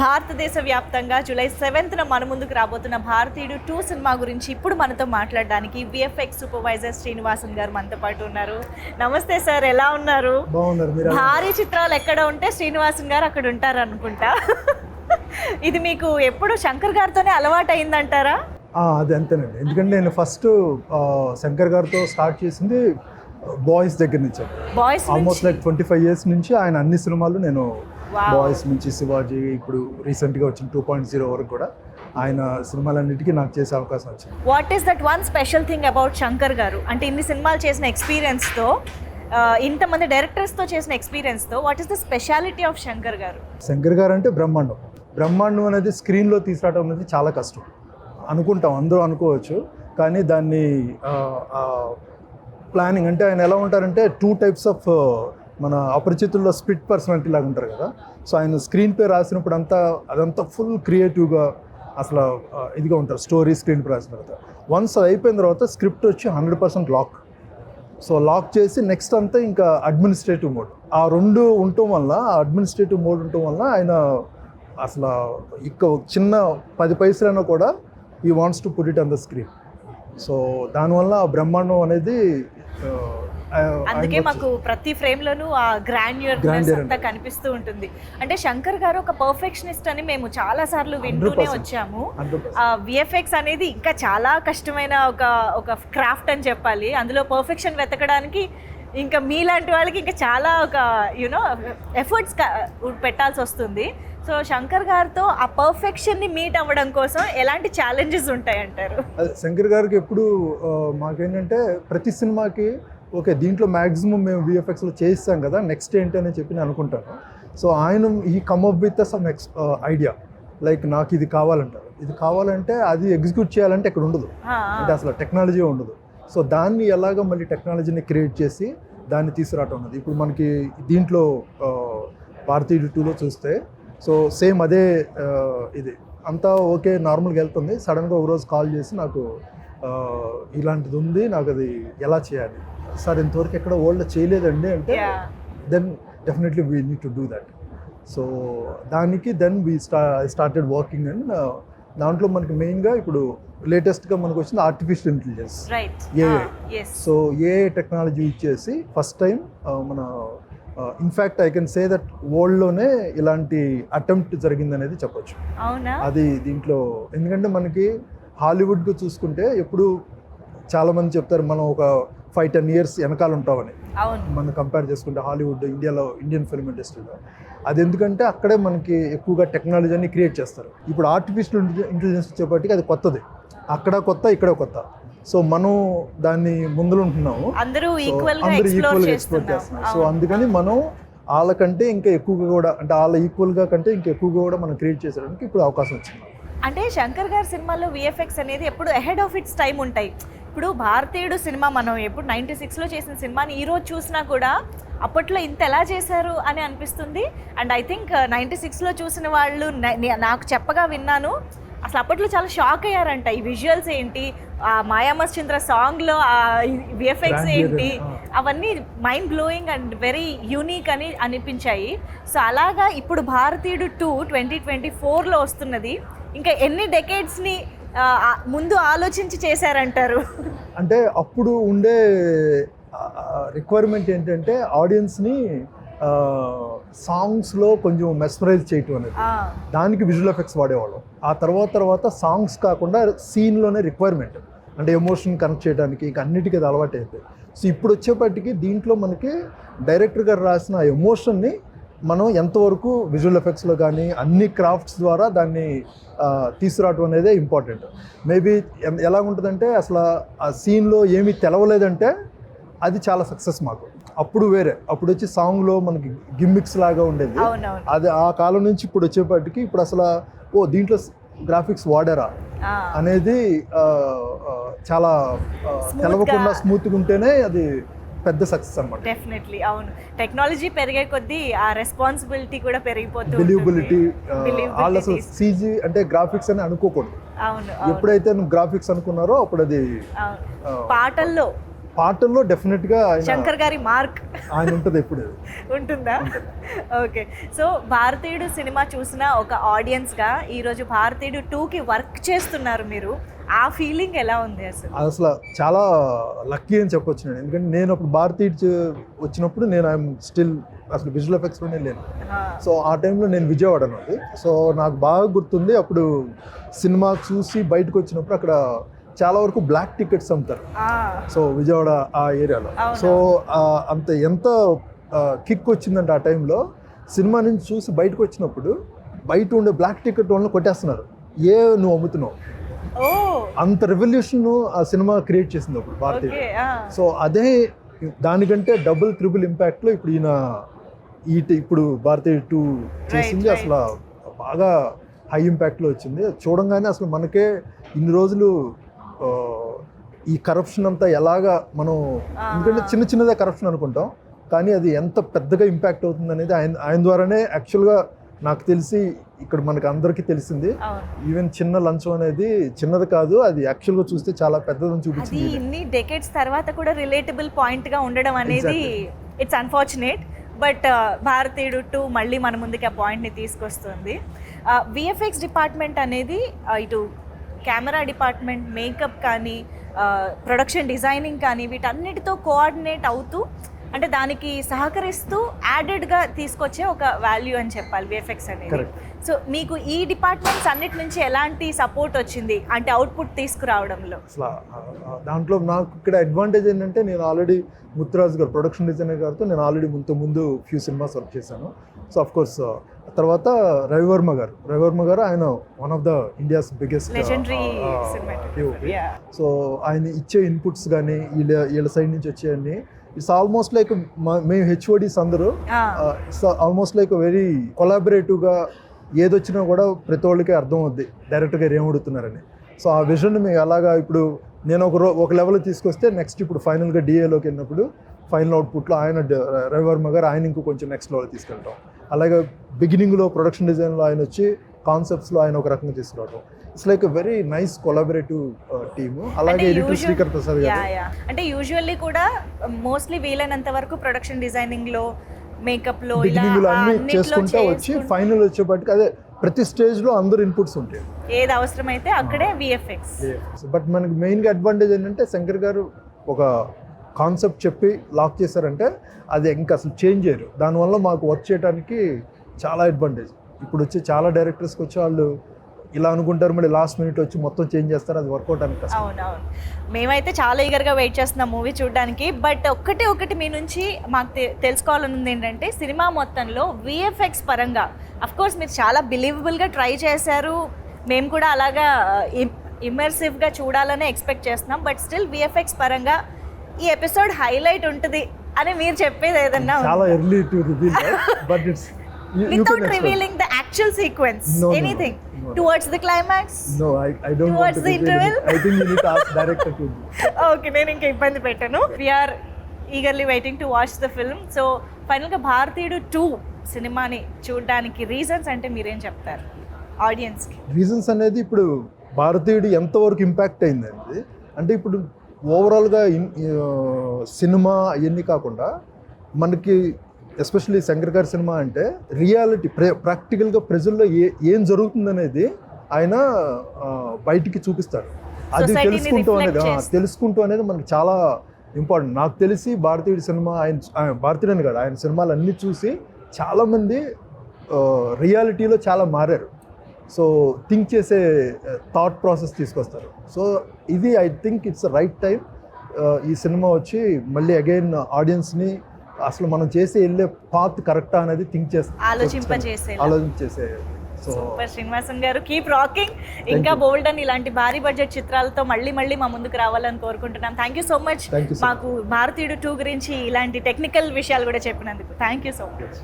భారతదేశ వ్యాప్తంగా జూలై 7న మన ముందుకు రాబోతున్న భారతీయుడు 2 సినిమా గురించి ఇప్పుడు మనతో మాట్లాడడానికి విఎఫ్ఎక్స్ సూపర్వైజర్ శ్రీనివాసన్ గారు మనతో పాటు ఉన్నారు. నమస్తే సార్, ఎలా ఉన్నారు? భారీ చిత్రాలు ఎక్కడ ఉంటే శ్రీనివాసన్ గారు అక్కడ ఉంటారు అనుకుంటా. ఇది మీకు ఎప్పుడు శంకర్ గారితోనే అలవాటు అయిందంటారా? అది అంతేనండి. ఎందుకంటే నేను ఫస్ట్ శంకర్ గారితో స్టార్ట్ చేసింది బాయ్స్ దగ్గర నుంచి. ఆల్మోస్ట్ లైక్ 25 years నుంచి ఆయన అన్ని సినిమాలు నేను బాయ్స్ నుంచి శివాజీ, ఇప్పుడు రీసెంట్గా వచ్చిన 2.0 వరకు కూడా ఆయన సినిమాలన్నిటికీ నాకు చేసే అవకాశం వచ్చింది. What is that one special thing about Shankar గారు? అంటే ఇన్ని సినిమాలు చేసిన ఎక్స్పీరియన్స్తో, ఇంతమంది డైరెక్టర్స్తో చేసిన ఎక్స్పీరియన్స్తో, what is the speciality of Shankar గారు? శంకర్ గారు అంటే బ్రహ్మాండం అనేది స్క్రీన్లో తీసుకురావడం అనేది చాలా కష్టం అనుకుంటాం, అందరూ అనుకోవచ్చు. కానీ దాన్ని ప్లానింగ్ అంటే ఆయన ఎలా ఉంటారంటే 2 types ఆఫ్ మన అపరిచితుల్లో స్ప్లిట్ పర్సనాలిటీ లాగా ఉంటారు కదా. సో ఆయన స్క్రీన్ పే రాసినప్పుడు అదంతా ఫుల్ క్రియేటివ్గా అసలు ఇదిగా ఉంటారు. స్టోరీ స్క్రీన్ పే రాసిన తర్వాత వన్స్ అది అయిపోయిన తర్వాత స్క్రిప్ట్ వచ్చి 100% లాక్. సో లాక్ చేసి నెక్స్ట్ అంతా ఇంకా అడ్మినిస్ట్రేటివ్ మోడ్. ఆ రెండు ఉండటం వల్ల, అడ్మినిస్ట్రేటివ్ మోడ్ ఉండటం వల్ల ఆయన అసలు ఇక చిన్న 10 పైసలైనా కూడా ఈ wants to put it on the screen. So దానివల్ల బ్రహ్మాండం అనేది అందుకే మాకు ప్రతి ఫ్రేమ్ లోనూ ఆ గ్రాండ్యూర్నెస్ అంతా కనిపిస్తూ ఉంటుంది. అంటే శంకర్ గారు ఒక పర్ఫెక్షనిస్ట్ అని మేము చాలా సార్లు వింటూనే వచ్చాము. విఎఫ్ఎక్స్ అనేది ఇంకా చాలా కష్టమైన ఒక క్రాఫ్ట్ అని చెప్పాలి. అందులో పర్ఫెక్షన్ వెతకడానికి ఇంకా మీలాంటి వాళ్ళకి ఇంకా చాలా ఒక ఎఫర్ట్స్ పెట్టాల్సి వస్తుంది. సో శంకర్ గారితో ఆ పర్ఫెక్షన్ని మీట్ అవ్వడం కోసం ఎలాంటి ఛాలెంజెస్ ఉంటాయంటారు? శంకర్ గారికి ఎప్పుడు మాకేంటంటే ప్రతి సినిమాకి ఓకే దీంట్లో మ్యాక్సిమం మేము విఎఫ్ఎక్స్లో చేయిస్తాం కదా, నెక్స్ట్ ఏంటి అని చెప్పి నేను అనుకుంటాను. సో ఆయన ఈ come up with some idea, like నాకు ఇది కావాలంటారు. ఇది కావాలంటే అది ఎగ్జిక్యూట్ చేయాలంటే ఇక్కడ ఉండదు, అంటే అసలు టెక్నాలజీ ఉండదు. సో దాన్ని ఎలాగ మళ్ళీ టెక్నాలజీని క్రియేట్ చేసి దాన్ని తీసుకురావటం ఉన్నది. ఇప్పుడు మనకి దీంట్లో భారతీయుడు 2లో చూస్తే సో సేమ్ అదే ఇది అంతా ఓకే నార్మల్గా వెళ్తుంది. సడన్గా ఒకరోజు కాల్ చేసి నాకు ఇలాంటిది ఉంది, నాకు అది ఎలా చేయాలి సార్, ఇంతవరకు ఎక్కడ వరల్డ్లో చేయలేదండి అంటే then definitely we need to do that. So దానికి then we started working. And దాంట్లో మనకి మెయిన్గా ఇప్పుడు లేటెస్ట్గా మనకు వచ్చిన artificial intelligence, AI. So AI technology ఇచ్చేసి ఫస్ట్ టైం మన in fact I can say that వరల్డ్లోనే ఇలాంటి అటెంప్ట్ జరిగిందనేది చెప్పొచ్చు. అది దీంట్లో ఎందుకంటే మనకి హాలీవుడ్గా చూసుకుంటే ఎప్పుడు చాలామంది చెప్తారు మనం ఒక 5-10 years వెనకాల ఉంటామని. మనం కంపేర్ చేసుకుంటే హాలీవుడ్ ఇండియాలో, ఇండియన్ ఫిల్మ్ ఇండస్ట్రీలో అది ఎందుకంటే అక్కడే మనకి ఎక్కువగా టెక్నాలజీని క్రియేట్ చేస్తారు. ఇప్పుడు ఆర్టిఫిషియల్ ఇంటెలిజెన్స్ వచ్చేప్పటికి అది కొత్తది, అక్కడ కొత్త ఇక్కడ కొత్త. సో మనం దాన్ని ముందులో ఉంటున్నాము, అందరూ ఈక్వల్గా ఎక్స్ప్లోర్ చేస్తున్నాం. సో అందుకని మనం వాళ్ళకంటే ఇంకా ఎక్కువగా కూడా, అంటే వాళ్ళ ఈక్వల్గా కంటే ఇంకా ఎక్కువగా కూడా మనం క్రియేట్ చేసేయడానికి ఇప్పుడు అవకాశం వచ్చింది. అంటే శంకర్ గారి సినిమాలో విఎఫ్ఎక్స్ అనేది ఎప్పుడు అహెడ్ ఆఫ్ ఇట్స్ టైం ఉంటాయి. ఇప్పుడు భారతీయుడు సినిమా మనం ఎప్పుడు 96లో చేసిన సినిమాని ఈరోజు చూసినా కూడా అప్పట్లో ఇంత ఎలా చేశారు అని అనిపిస్తుంది. అండ్ ఐ థింక్ 96లో చూసిన వాళ్ళు నాకు చెప్పగా విన్నాను, అసలు అప్పట్లో చాలా షాక్ అయ్యారంట. ఈ విజువల్స్ ఏంటి, ఆ మాయామశ్చంద్ర సాంగ్లో ఆ విఎఫ్ఎక్స్ ఏంటి, అవన్నీ mind blowing and very unique అని అనిపించాయి. సో అలాగా ఇప్పుడు భారతీయుడు 2 2024లో వస్తున్నది. ఇంకా ఎన్ని డెకేడ్స్ని ముందు ఆలోచించి చేశారంటారు? అంటే అప్పుడు ఉండే రిక్వైర్మెంట్ ఏంటంటే ఆడియన్స్ని సాంగ్స్లో కొంచెం మెస్మరైజ్ చేయటం అనేది, దానికి విజువల్ ఎఫెక్ట్స్ వాడేవాళ్ళం. ఆ తర్వాత సాంగ్స్ కాకుండా సీన్లోనే రిక్వైర్మెంట్, అంటే ఎమోషన్ కనెక్ట్ చేయడానికి ఇంకా అన్నిటికీ అది అలవాటు అయిపోయింది. సో ఇప్పుడు వచ్చేప్పటికి దీంట్లో మనకి డైరెక్టర్ గారు రాసిన ఎమోషన్ని మనం ఎంతవరకు విజువల్ ఎఫెక్ట్స్లో కానీ అన్ని క్రాఫ్ట్స్ ద్వారా దాన్ని తీసుకురావడం అనేది ఇంపార్టెంట్. మేబీ ఎలా ఉంటుందంటే అసలు ఆ సీన్లో ఏమీ తెలవలేదంటే అది చాలా సక్సెస్ మాకు. అప్పుడు వేరే, అప్పుడు వచ్చి సాంగ్లో మనకి గిమ్మిక్స్ లాగా ఉండేది. అది ఆ కాలం నుంచి ఇప్పుడు వచ్చేప్పటికి ఇప్పుడు అసలు దీంట్లో గ్రాఫిక్స్ వాడారా అనేది చాలా తెలవకుండా స్మూత్గా ఉంటేనే అది పెద్ద సక్సెస్ అన్నమాట. డెఫినెట్లీ అవును, టెక్నాలజీ పెరిగే కొద్దీ ఆ రెస్పాన్సిబిలిటీ కూడా పెరిగిపోతుంది. బిలీవబిలిటీ, వాళ్ళు అసలు సీజీ అంటే గ్రాఫిక్స్ అని అనుకోకూడదు. ఎప్పుడైతే నువ్వు గ్రాఫిక్స్ అనుకున్నారో అప్పుడు అది పాటల్లో డెఫినెట్గా శంకర్ గారి మార్క్ ఆయన ఉంటుంది ఎప్పుడు. ఉంటుందా? ఓకే. సో భారతీయుడు సినిమా చూసిన ఒక ఆడియన్స్గా ఈరోజు భారతీయుడు 2కి వర్క్ చేస్తున్నారు మీరు, ఆ ఫీలింగ్ ఎలా ఉంది అసలు? అసలు చాలా లక్కీ అని చెప్పొచ్చు నేను, ఎందుకంటే నేను అప్పుడు భారతీయుడు వచ్చినప్పుడు నేను ఐఎమ్ స్టిల్ అసలు విజువల్ ఎఫెక్ట్స్లోనే లేను. సో ఆ టైంలో నేను విజయవాడ అన్నది. సో నాకు బాగా గుర్తుంది, అప్పుడు సినిమా చూసి బయటకు వచ్చినప్పుడు అక్కడ చాలా వరకు బ్లాక్ టికెట్స్ అమ్ముతారు. సో విజయవాడ ఆ ఏరియాలో. సో అంత ఎంత కిక్ వచ్చిందంటే ఆ టైంలో సినిమా నుంచి చూసి బయటకు వచ్చినప్పుడు బయట ఉండే బ్లాక్ టికెట్ వాళ్ళని కొట్టేస్తున్నారు, నువ్వు అమ్ముతున్నావు. అంత రెవల్యూషన్ ఆ సినిమా క్రియేట్ చేసింది అప్పుడు భారతీయుడు. సో అదే దానికంటే డబుల్ ట్రిపుల్ ఇంపాక్ట్లో ఇప్పుడు ఇప్పుడు భారతీయుడు 2 చేసింది. అసలు బాగా హై ఇంపాక్ట్లో వచ్చింది. చూడంగానే అసలు మనకే ఇన్ని రోజులు ఈ కరప్షన్ అంతా ఎలాగా మనం, ఎందుకంటే చిన్న చిన్నదే కరప్షన్ అనుకుంటాం, కానీ అది ఎంత పెద్దగా ఇంపాక్ట్ అవుతుంది అనేది ఆయన ద్వారానే యాక్చువల్గా నాకు తెలిసి ఇక్కడ మనకు అందరికీ తెలిసింది. ఈవెన్ చిన్న లంచం అనేది చిన్నది కాదు, అది యాక్చువల్గా చూస్తే చాలా పెద్దదని చూపించింది. ఇన్ని డెకేడ్స్ తర్వాత కూడా రిలేటబుల్ పాయింట్గా ఉండడం అనేది ఇట్స్ అన్ఫార్చునేట్. బట్ భారతీయుడు 2 మళ్ళీ మన ముందుకి ఆ పాయింట్ని తీసుకొస్తుంది. విఎఫ్ఎక్స్ డిపార్ట్మెంట్ అనేది ఇటు కెమెరా డిపార్ట్మెంట్, మేకప్ కానీ, ప్రొడక్షన్ డిజైనింగ్ కానీ, వీటన్నిటితో కోఆర్డినేట్ అవుతూ, అంటే దానికి సహకరిస్తూ యాడెడ్గా తీసుకొచ్చే ఒక వాల్యూ అని చెప్పాలి విఎఫ్ఎక్స్ అనేది. సో మీకు ఈ డిపార్ట్మెంట్స్ అన్నిటి నుంచి ఎలాంటి సపోర్ట్ వచ్చింది అంటే అవుట్పుట్ తీసుకురావడంలో? అసలు దాంట్లో నాకు ఇక్కడ అడ్వాంటేజ్ ఏంటంటే, నేను ఆల్రెడీ ముత్తురాజు గారు ప్రొడక్షన్ డిజైనర్ గారితో నేను ఆల్రెడీ ముందు ఫ్యూ సినిమాస్ వర్క్ చేశాను. సో అఫ్ కోర్స్ తర్వాత రవివర్మ గారు ఆయన one of the India's biggest DOP. So ఆయన ఇచ్చే ఇన్పుట్స్ కానీ వీళ్ళ సైడ్ నుంచి వచ్చేవన్నీ ఇట్స్ ఆల్మోస్ట్ లైక్ మేము హెచ్ఓడీస్ అందరూ ఇట్స్ ఆల్మోస్ట్ లైక్ వెరీ కొలాబరేటివ్గా ఏదొచ్చినా కూడా ప్రతి వాళ్ళకి అర్థం అవుద్ది డైరెక్టర్ గారు ఏమడుగుతున్నారని. సో ఆ విజన్ మేము అలాగా ఇప్పుడు నేను ఒక లెవెల్ తీసుకొస్తే నెక్స్ట్ ఇప్పుడు ఫైనల్గా డిఏలోకి వెళ్ళినప్పుడు ఫైనల్ అవుట్పుట్లో రవివర్మ గారు ఆయన ఇంకో కొంచెం నెక్స్ట్ లెవెల్ తీసుకెళ్ళటం. అలాగే బిగినింగ్లో ప్రొడక్షన్ డిజైన్లో ఆయన వచ్చి కాన్సెప్ట్స్లో ఆయన ఒక రకంగా తీసుకురావడం. It's like very nice collaborative team. అలాగే ఎడిటర్ శ్రీకర్ ప్రసాద్ గారు. అంటే యూజువల్లీ కూడా మోస్ట్లీ వీలైనంత వరకు ప్రొడక్షన్ డిజైనింగ్లో, మేకప్లో బిగినింగ్లో అన్ని చేసుకుంటా వచ్చి ఫైనల్ వచ్చేప్పటికి అదే ప్రతి స్టేజ్లో అందరూ ఇన్పుట్స్ ఉంటాయి, ఏది అవసరమైతే అక్కడే విఎఫ్ఎక్స్. బట్ మనకి మెయిన్గా అడ్వాంటేజ్ ఏంటంటే శంకర్ గారు ఒక కాన్సెప్ట్ చెప్పి లాక్ చేశారంటే అది ఇంకా అసలు చేంజ్ చేయరు. దానివల్ల మాకు వర్క్ చేయడానికి చాలా అడ్వాంటేజ్. ఇప్పుడు వచ్చి చాలా డైరెక్టర్స్కి వచ్చి వాళ్ళు ఇలా అనుకుంటారు, మళ్ళీ లాస్ట్ మినిట్ వచ్చి మొత్తం చేంజ్ చేస్తారు, అది వర్కౌట్ అని. అవునవును, మేమైతే చాలా ఈగర్గా వెయిట్ చేస్తున్నాం మూవీ చూడడానికి. బట్ ఒకటి మీ నుంచి మాకు తెలుసుకోవాలని ఉంది ఏంటంటే, సినిమా మొత్తంలో విఎఫ్ఎక్స్ పరంగా అఫ్కోర్స్ మీరు చాలా బిలీవబుల్గా ట్రై చేశారు, మేము కూడా అలాగా ఇమర్సివ్గా చూడాలనే ఎక్స్పెక్ట్ చేస్తున్నాం. బట్ స్టిల్ విఎఫ్ఎక్స్ పరంగా ఈ ఎపిసోడ్ హైలైట్ ఉంటుంది అని మీరు చెప్పేది ఏదన్నా చాలా early to reveal, but it's without revealing the actual sequence, anything towards the climax? No, I don't towards want to the interval? I think you need to ask director to. Okay, నేను ఇంకా ఇబ్బంది పెట్టాను. We are eagerly waiting to watch the film. So ఫైనల్గా భారతీయుడు 2 సినిమాని చూడడానికి reasons అంటే మీరేం చెప్తారు ఆడియన్స్కి? రీజన్స్ అనేది ఇప్పుడు భారతీయుడు ఎంతవరకు ఇంపాక్ట్ అయిందండి అంటే, ఇప్పుడు ఓవరాల్గా సినిమా అవన్నీ కాకుండా మనకి ఎస్పెషల్లీ శంకర్ గారి సినిమా అంటే రియాలిటీ ప్రాక్టికల్గా ప్రజల్లో ఏం జరుగుతుందనేది ఆయన బయటికి చూపిస్తారు. అది తెలుసుకుంటూ అనేది మనకి చాలా ఇంపార్టెంట్. నాకు తెలిసి భారతీయుడి సినిమా ఆయన భారతీయుడని కాదు, ఆయన సినిమాలు అన్నీ చూసి చాలామంది రియాలిటీలో చాలా మారారు. సో థింక్ చేసే థాట్ ప్రాసెస్ తీసుకొస్తారు. సో ఇది I think it's right time. ఈ సినిమా వచ్చి మళ్ళీ అగైన్ ఆడియన్స్ని అసలు మనం చేసి వెళ్ళే పాత్ కరెక్టా అనేది థింక్ ఆలోచించేసే. సో శ్రీనివాసన్ గారు, కీప్ రాకింగ్. ఇంకా బోల్డ్ అని ఇలాంటి భారీ బడ్జెట్ చిత్రాలతో మళ్ళీ మా ముందుకు రావాలని కోరుకుంటున్నాం. Thank you so much. మాకు భారతీయుడు 2 గురించి ఇలాంటి టెక్నికల్ విషయాలు కూడా చెప్పినందుకు థ్యాంక్ యూ సో మచ్.